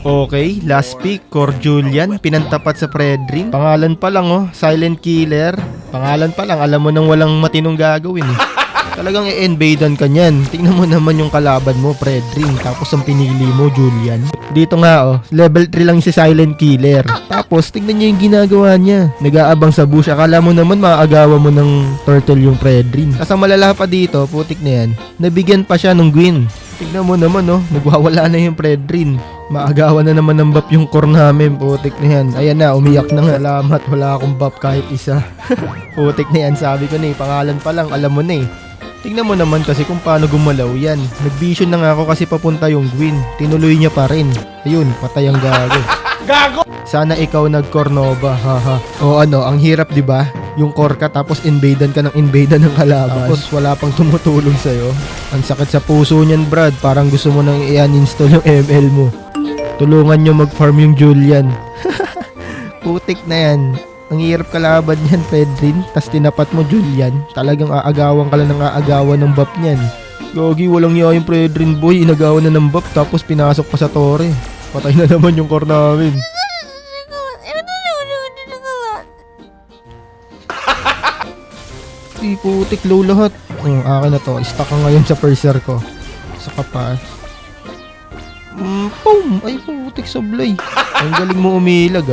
Okay, last pick, Core Julian, pinantapat sa Predrin. Pangalan pa lang Silent Killer. Pangalan pa lang, alam mo nang walang matinong gagawin Talagang i-invadean ka niyan. Tingnan mo naman yung kalaban mo, Predrin. Tapos ang pinili mo, Julian. Dito nga level 3 lang si Silent Killer. Tapos tingnan niyo yung ginagawa niya. Nag-aabang sa bush. Akala mo naman maaagawan mo ng turtle yung Predrin. Kasi malala pa dito, putik na yan. Nabigyan pa siya ng Gwyn. Tignan mo naman nagwawala na yung Predrin. Maagawan na naman ng buff yung core namin. Putik na yan. Ayan na, umiyak na nga. Salamat, wala akong buff kahit isa. Putik na yan, sabi ko na pangalan pa lang, alam mo na Tignan mo naman kasi kung paano gumalaw yan. Nag-vision na nga ako kasi papunta yung Gwyn. Tinuloy niya pa rin. Ayun, patay ang gago. Gago! Sana ikaw nag-core Nova, haha. O ang hirap 'di ba? Yung core ka tapos invadean ka ng invadean ng kalaban. Tapos wala pang tumutulong sa'yo. Ang sakit sa puso niyan, Brad. Parang gusto mo nang i-uninstall yung ML mo. Tulungan nyo mag-farm yung Julian. Putik na yan. Ang hirap kalaban yan, Pedrin. Tas tinapat mo, Julian. Talagang aagawan ka lang ng aagawan ng buff niyan. Gogi, walang niya yung Pedrin, boy. Inagawan na ng buff tapos pinasok pa sa tore. Patay na naman yung core namin. Putik, low lahat. Akin na to. Stuck ka ngayon sa first ko. Sa kapas. Boom! Ay, putik sablay. Ang galing mo umilag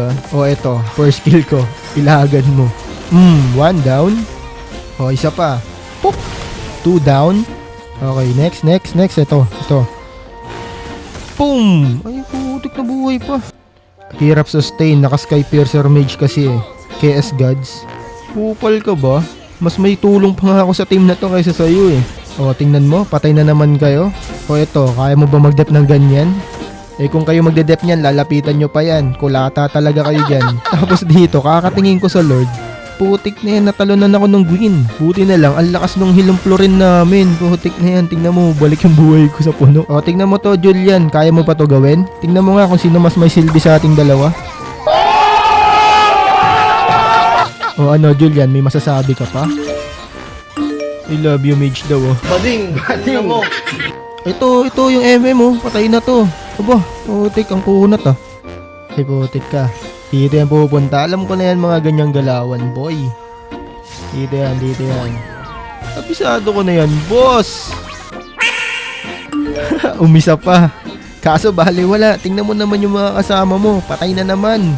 eto. First kill ko. Ilagan mo. One down. Isa pa. Pop! 2 down. Okay, next. Ito. Boom! Ay, putik na buhay pa. Hirap sustain. Naka-Sky Piercer Mage kasi KS Gods. Pupal ka ba? Mas may tulong pa nga ako sa team na to kaysa sa'yo tingnan mo, patay na naman kayo. Eto, kaya mo ba mag-dep ng ganyan? Kung kayo magde-dep niyan, lalapitan nyo pa yan. Kulata talaga kayo dyan. Tapos dito, kakatingin ko sa Lord. Putik na yan, natalunan ako ng Gwyn. Buti na lang, ang lakas nung hilong florin namin. Putik na yan, tingnan mo, balik yung buhay ko sa puno. Tingnan mo to, Julian, kaya mo pa to gawin? Tingnan mo nga kung sino mas may silbi sa ating dalawa. Julian, may masasabi ka pa? I love you, Mage daw Bading mo. Ito yung MM patay na to. Aba, putik ang kunat Ay, putik ka. Dito yan pupunta. Alam ko na yan mga ganyang galawan, boy. Dito yan. Abisado ko na yan, boss. Umisa pa. Kaso bali wala. Tingnan mo naman yung mga kasama mo. Patay na naman.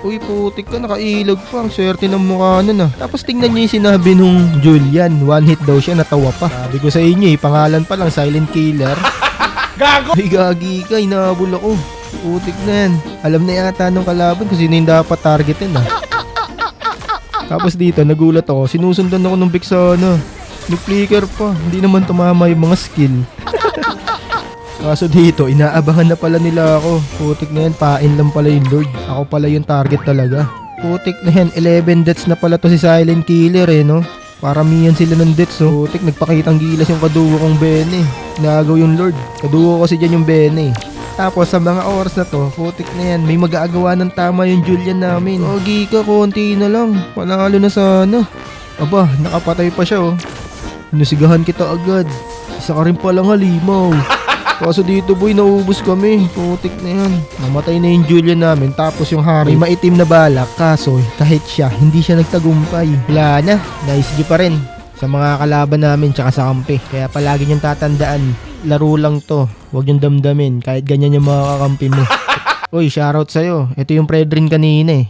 Uy, putik ka, nakailag pa. Ang swerte ng mukha nun Tapos tingnan niyo yung sinabi nung Julian. One hit daw siya, natawa pa. Sabi ko sa inyo pangalan pa lang, Silent Killer. Gago! Ay, gagi ka, inahabol ako. Putik na yan. Alam na yata nung kalaban kung sino yung dapat targetin Tapos dito, nagulat ako. Sinusundan ako ng Vexana. Nag-flicker pa. Hindi naman tumama yung mga skill. Kaso dito, inaabangan na pala nila ako. Putik na yan, pain lang pala yung Lord. Ako pala yung target talaga. Putik na yan, 11 deaths na pala to si Silent Killer Paramihan sila ng deaths Putik, nagpakitang gilas yung kadugo kong Bene. Nagaw yung Lord. Kadugo kasi dyan yung Bene. Tapos sa mga oras na to, putik na yan, may mag-aagawa ng tama yung Julian namin. Gika, konti na lang. Panalo na sana. Aba, nakapatay pa siya Inusigahan kita agad. Isa ka rin palang halimaw. Kaso dito, boy, naubos kami. Putik na yan. Namatay na yung Julian namin. Tapos yung Harry, may maitim na balak. Kaso, kahit siya, hindi siya nagtagumpay. Wala na. Nice G pa rin. Sa mga kalaban namin, tsaka sa kampi. Kaya palagi niyong tatandaan, laro lang to. Huwag niyong damdamin. Kahit ganyan yung mga kakampi mo. Uy, shoutout sa'yo. Ito yung Predrin kanina